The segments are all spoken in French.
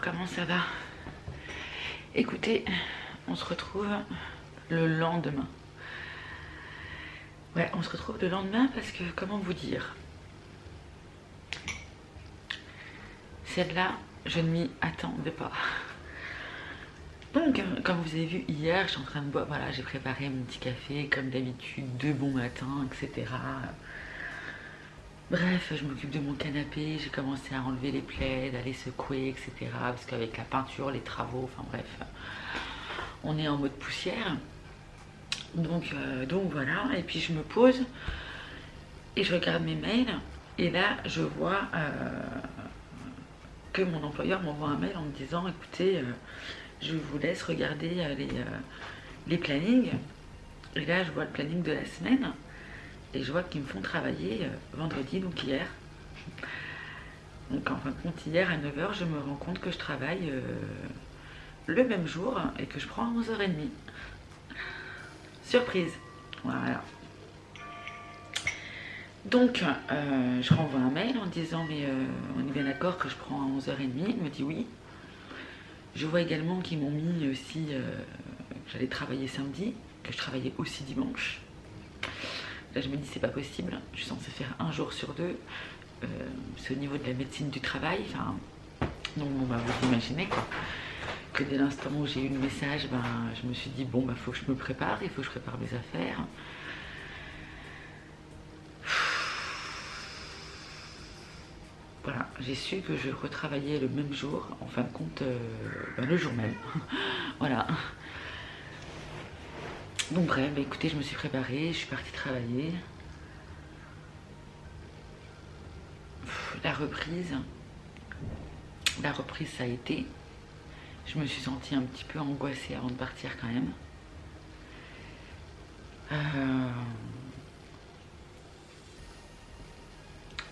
comment ça va? Écoutez, on se retrouve le lendemain. Ouais, on se retrouve le lendemain parce que, comment vous dire? Celle-là, je ne m'y attendais pas. Donc, comme vous avez vu hier, je suis en train de boire, voilà, j'ai préparé mon petit café, comme d'habitude, de bon matin, etc. Bref, je m'occupe de mon canapé, j'ai commencé à enlever les plaids, à les secouer, etc. Parce qu'avec la peinture, les travaux, enfin bref, on est en mode poussière. Donc voilà, et puis je me pose et je regarde mes mails. Et là, je vois que mon employeur m'envoie un mail en me disant, écoutez, je vous laisse regarder les plannings. Et là, je vois le planning de la semaine. Et je vois qu'ils me font travailler vendredi, donc hier. Donc en fin de compte, hier à 9 h, je me rends compte que je travaille le même jour et que je prends à 11 h 30. Surprise. Voilà. Donc je renvoie un mail en disant mais on est bien d'accord que je prends à 11 h 30. Il me dit oui. Je vois également qu'ils m'ont mis aussi que j'allais travailler samedi, que je travaillais aussi dimanche. Là, je me dis, c'est pas possible, je suis censée faire un jour sur deux. C'est au niveau de la médecine du travail. Enfin, donc, bon, bah, vous imaginez quoi. Que dès l'instant où j'ai eu le message, ben, je me suis dit, bon, bah, faut que je me prépare, il faut que je prépare mes affaires. Voilà, j'ai su que je retravaillais le même jour, en fin de compte, ben, le jour même. Voilà. Donc bref, bah, écoutez, je me suis préparée, je suis partie travailler. La reprise, ça a été. Je me suis sentie un petit peu angoissée avant de partir quand même.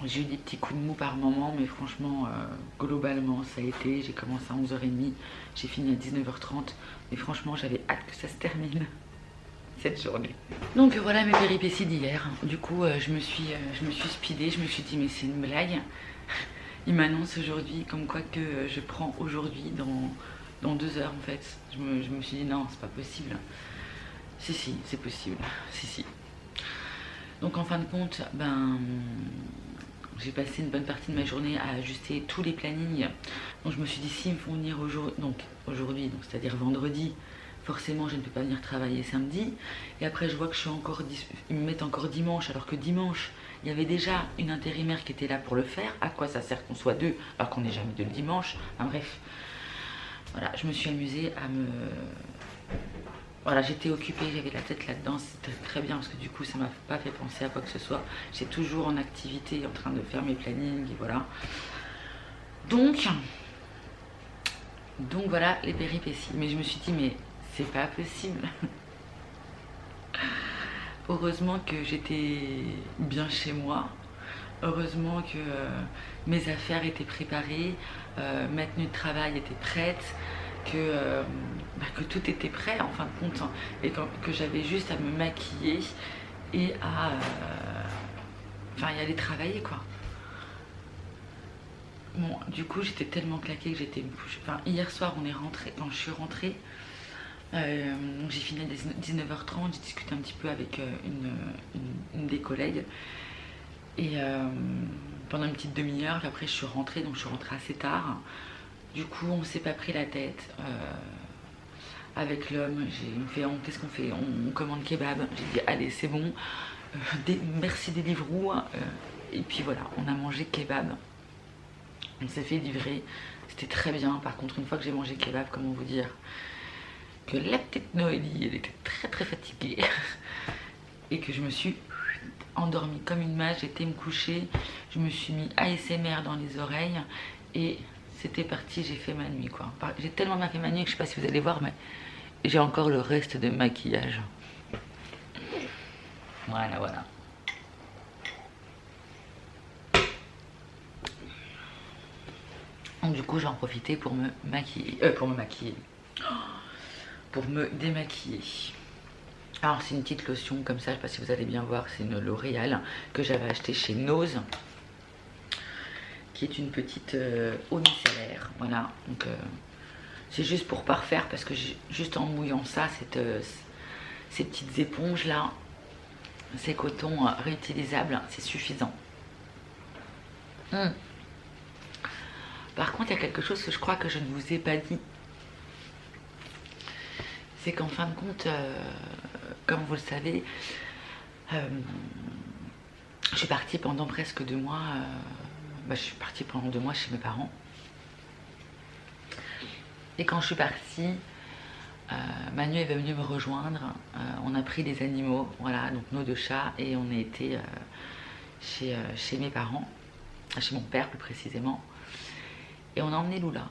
J'ai eu des petits coups de mou par moment, mais franchement, globalement, ça a été. J'ai commencé à 11 h 30, j'ai fini à 19 h 30, mais franchement, j'avais hâte que ça se termine cette journée. Donc voilà mes péripéties d'hier. Du coup, je me suis speedée, je me suis dit, mais c'est une blague. Il m'annonce aujourd'hui comme quoi que je prends aujourd'hui dans 2 heures en fait. Je me suis dit non, c'est pas possible. Si, c'est possible. Si. Donc en fin de compte, ben j'ai passé une bonne partie de ma journée à ajuster tous les plannings. Donc je me suis dit, s'ils me font venir aujourd'hui, donc c'est-à-dire vendredi, forcément je ne peux pas venir travailler samedi. Et après je vois que je suis encore, ils me mettent encore dimanche, alors que dimanche, il y avait déjà une intérimaire qui était là pour le faire. À quoi ça sert qu'on soit deux alors qu'on n'est jamais deux le dimanche? Enfin bref, voilà, je me suis amusée à me... Voilà, j'étais occupée, j'avais la tête là-dedans, c'était très bien parce que du coup ça m'a pas fait penser à quoi que ce soit. J'étais toujours en activité, en train de faire mes plannings et voilà. Donc voilà les péripéties. Mais je me suis dit, mais c'est pas possible. Heureusement que j'étais bien chez moi. Heureusement que mes affaires étaient préparées, ma tenue de travail était prête, que tout était prêt en fin de compte, hein, et que j'avais juste à me maquiller et à y aller travailler quoi. Bon, du coup j'étais tellement claquée que j'étais hier soir on est rentré, quand je suis rentrée, j'ai fini à 19 h 30, j'ai discuté un petit peu avec une des collègues et pendant une petite demi-heure, après je suis rentrée, donc je suis rentrée assez tard. Du coup on s'est pas pris la tête avec l'homme. Il me fait, qu'est-ce qu'on fait? On commande kebab. J'ai dit allez c'est bon, merci Deliveroo, et puis voilà, on a mangé kebab. On s'est fait livrer, c'était très bien. Par contre, une fois que j'ai mangé kebab, comment vous dire que la petite Noélie, elle était très très fatiguée et que je me suis endormie comme une mage. J'étais me coucher, je me suis mis ASMR dans les oreilles et c'était parti, j'ai fait ma nuit quoi. J'ai tellement bien fait ma nuit que je sais pas si vous allez voir, mais j'ai encore le reste de maquillage. Voilà. Donc du coup j'en profité pour me maquiller, pour me démaquiller. Alors c'est une petite lotion comme ça, je sais pas si vous allez bien voir, c'est une L'Oréal que j'avais acheté chez Nose. qui est une petite eau micellaire. Voilà, donc c'est juste pour parfaire parce que juste en mouillant ça, ces petites éponges là, ces cotons réutilisables, c'est suffisant. Par contre, il y a quelque chose que je crois que je ne vous ai pas dit. C'est qu'en fin de compte, comme vous le savez, je suis partie pendant presque 2 mois. Je suis partie pendant 2 mois chez mes parents. Et quand je suis partie, Manu est venu me rejoindre. On a pris des animaux, voilà, donc nos 2 chats, et on a été chez mes parents, chez mon père plus précisément. Et on a emmené Lula.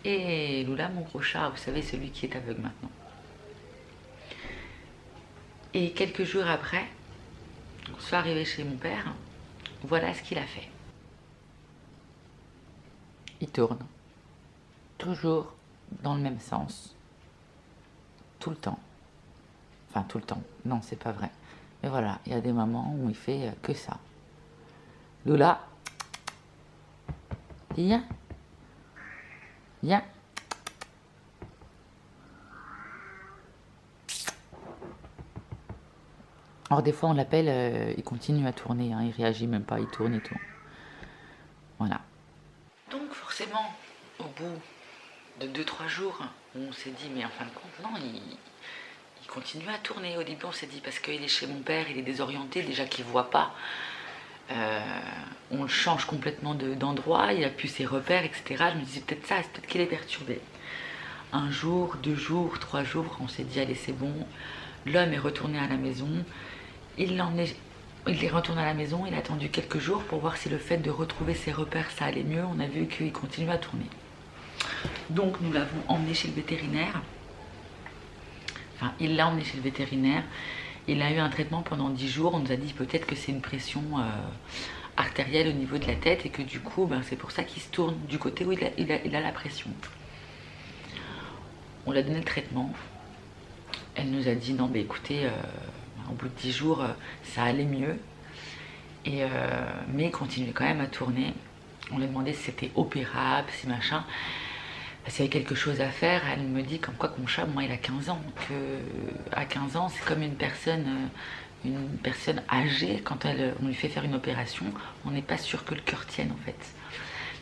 Et Lula, mon gros chat, vous savez, celui qui est aveugle maintenant. Et quelques jours après, on soit arrivé chez mon père, voilà ce qu'il a fait. Il tourne. Toujours dans le même sens. Tout le temps. Enfin, tout le temps. Non, c'est pas vrai. Mais voilà, il y a des moments où il fait que ça. Lula, viens. Viens. Alors des fois on l'appelle, il continue à tourner, hein, il réagit même pas, il tourne et tout. Voilà. Donc forcément, au bout de 2-3 jours, on s'est dit, mais en fin de compte, non, il continue à tourner. Au début on s'est dit, parce qu'il est chez mon père, il est désorienté, déjà qu'il ne voit pas. On le change complètement d'endroit, il a plus ses repères, etc. Je me disais peut-être ça, c'est peut-être qu'il est perturbé. 1 jour, 2 jours, 3 jours, on s'est dit allez c'est bon. L'homme est retourné à la maison. Il est retourné à la maison, il a attendu quelques jours pour voir si le fait de retrouver ses repères ça allait mieux. On a vu qu'il continuait à tourner. Donc nous l'avons emmené chez le vétérinaire. Enfin, il l'a emmené chez le vétérinaire. Il a eu un traitement pendant 10 jours. On nous a dit peut-être que c'est une pression artérielle au niveau de la tête et que du coup, c'est pour ça qu'il se tourne du côté où il a la pression. On lui a donné le traitement. Elle nous a dit non, écoutez, au bout de 10 jours, ça allait mieux. Mais il continuait quand même à tourner. On lui a demandé si c'était opérable, si machin. S'il y avait quelque chose à faire, elle me dit comme quoi que mon chat, moi, il a 15 ans. À 15 ans, c'est comme une personne âgée. Quand on lui fait faire une opération, on n'est pas sûr que le cœur tienne en fait.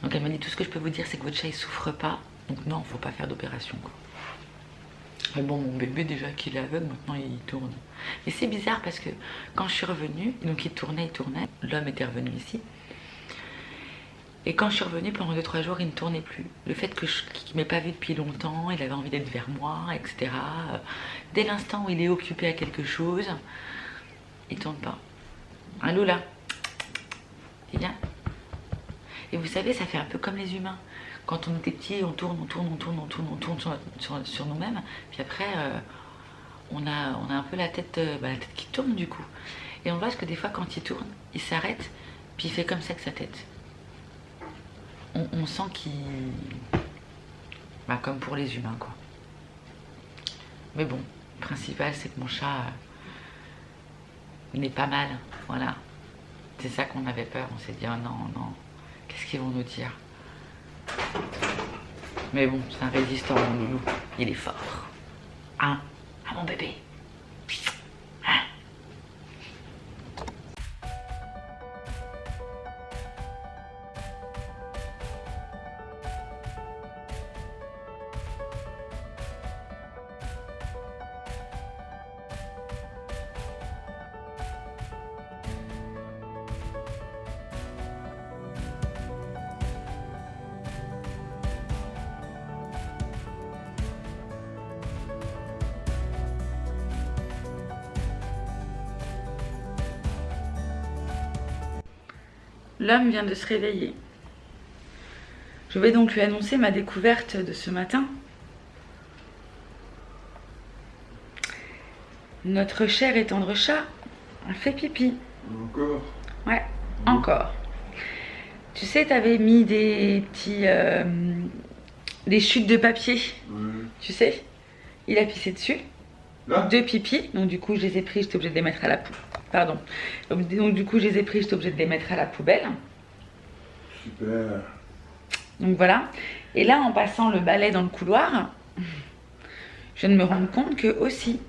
Donc elle m'a dit tout ce que je peux vous dire, c'est que votre chat, il souffre pas. Donc non, il ne faut pas faire d'opération. Mais bon, mon bébé, déjà qu'il est aveugle, maintenant il tourne. Mais c'est bizarre parce que quand je suis revenue, donc il tournait. L'homme était revenu ici. Et quand je suis revenue, pendant 2-3 jours, il ne tournait plus. Le fait qu'il ne m'ait pas vu depuis longtemps, il avait envie d'être vers moi, etc. Dès l'instant où il est occupé à quelque chose, il ne tourne pas. Allô là, viens. Et vous savez, ça fait un peu comme les humains. Quand on était petit, on tourne sur nous-mêmes. Puis après, on a un peu la tête qui tourne du coup. Et on voit que des fois, quand il tourne, il s'arrête, puis il fait comme ça avec sa tête. On sent qu'il... comme pour les humains, quoi. Mais bon, le principal, c'est que mon chat n'est pas mal. Voilà. C'est ça qu'on avait peur. On s'est dit, oh non, qu'est-ce qu'ils vont nous dire? Mais bon, c'est un résistant, mon loulou. Il est fort. Hein? Ah, mon bébé. Hein? L'homme vient de se réveiller. Je vais donc lui annoncer ma découverte de ce matin. Notre cher et tendre chat a fait pipi. Encore? Ouais, encore. Tu sais, t'avais mis des petits... des chutes de papier. Tu sais, il a pissé dessus. Là 2 pipis, donc du coup je les ai pris, j'étais obligée de les mettre à la poubelle. Pardon. Donc du coup je les ai pris, j'étais obligée de les mettre à la poubelle. Super. Donc voilà. Et là, en passant le balai dans le couloir, je viens de me rendre compte que aussi,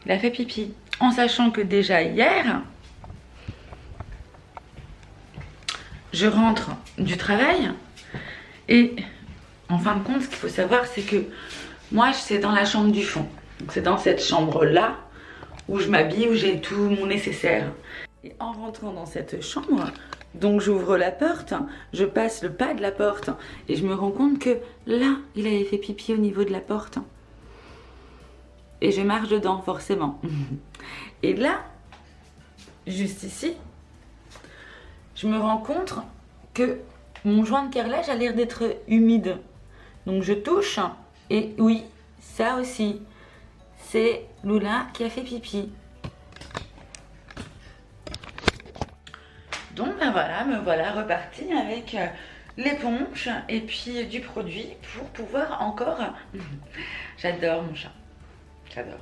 il a fait pipi. En sachant que déjà hier, je rentre du travail et en fin de compte, ce qu'il faut savoir, c'est que moi, c'est dans la chambre du fond. C'est dans cette chambre-là où je m'habille, où j'ai tout mon nécessaire. Et en rentrant dans cette chambre, donc j'ouvre la porte, je passe le pas de la porte et je me rends compte que là, il avait fait pipi au niveau de la porte. Et je marche dedans, forcément. Et là, juste ici, je me rends compte que mon joint de carrelage a l'air d'être humide. Donc je touche et oui, ça aussi, c'est Lula qui a fait pipi. Donc ben voilà, me voilà repartie avec l'éponge et puis du produit pour pouvoir encore... J'adore mon chat, j'adore.